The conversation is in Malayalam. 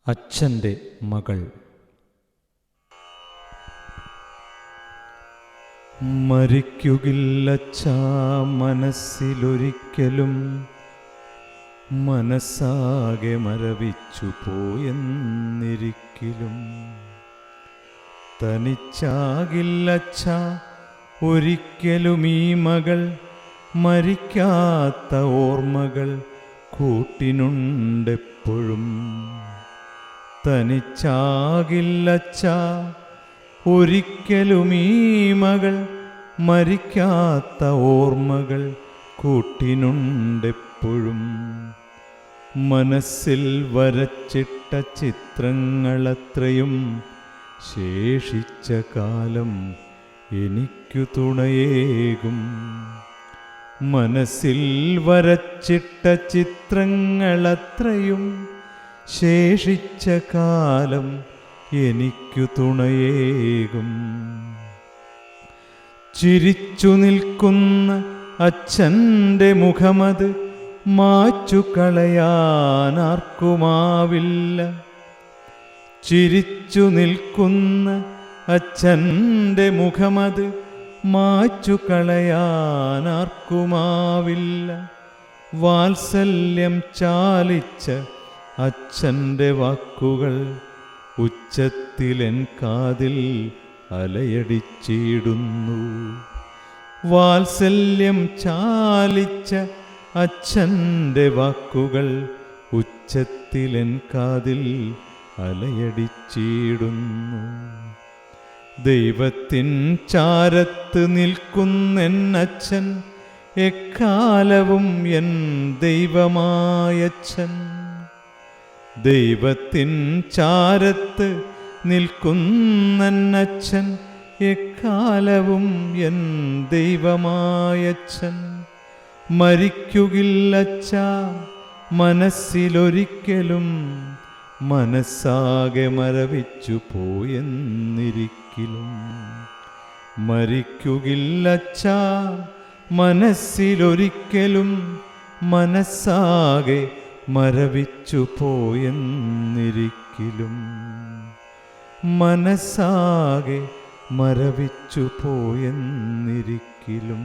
അച്ഛൻ്റെ മകൾ. മരിക്കുകില്ലച്ഛാ മനസ്സിലൊരിക്കലും, മനസ്സാകെ മരവിച്ചു പോയെന്നിരിക്കിലും. തനിച്ചാകില്ലച്ഛാ ഒരിക്കലും ഈ മകൾ, മരിക്കാത്ത ഓർമ്മകൾ കൂട്ടിനുണ്ടെപ്പോഴും. തനിച്ചാകില്ലച്ഛാ ഒരിക്കലും ഈ മകൾ, മരിക്കാത്ത ഓർമ്മകൾ കൂട്ടിനുണ്ടെപ്പോഴും. മനസ്സിൽ വരച്ചിട്ട ചിത്രങ്ങളത്രയും ശേഷിച്ച കാലം എനിക്കു തുണയേകും. മനസ്സിൽ വരച്ചിട്ട ചിത്രങ്ങളത്രയും ശേഷിച്ച കാലം എനിക്കു തുണയേകും. ചിരിച്ചു നിൽക്കുന്ന അച്ഛൻ്റെ മുഖമത് മാച്ചു കളയാനാർക്കുമാവില്ല. ചിരിച്ചു നിൽക്കുന്ന അച്ഛൻ്റെ മുഖമത് മാച്ചു കളയാനാർക്കുമാവില്ല. വാത്സല്യം ചാലിച്ച അച്ഛൻ്റെ വാക്കുകൾ ഉച്ചത്തിലെൻ കാതിൽ അലയടിച്ചിടുന്നു. വാത്സല്യം ചാലിച്ച അച്ഛൻ്റെ വാക്കുകൾ ഉച്ചത്തിലെൻ കാതിൽ അലയടിച്ചിടുന്നു. ദൈവത്തിൻ ചാരത്ത് നിൽക്കുന്നെന്നച്ഛൻ, എക്കാലവും എൻ ദൈവമായച്ഛൻ. ദൈവത്തിൻ ചാരത്ത് നിൽക്കുന്നെന്നച്ഛൻ, എക്കാലവും എൻ ദൈവമായച്ഛൻ. മരിക്കുകില്ലച്ഛാ മനസ്സിലൊരിക്കലും, മനസ്സാകെ മരവിച്ചു പോയെന്നിരിക്കിലും. മരിക്കുകില്ലച്ഛാ മനസ്സിലൊരിക്കലും, മനസ്സാകെ മരവിച്ചു പോയെന്നിരിക്കിലും. മനസ്സാകെ മരവിച്ചു പോയെന്നിരിക്കിലും.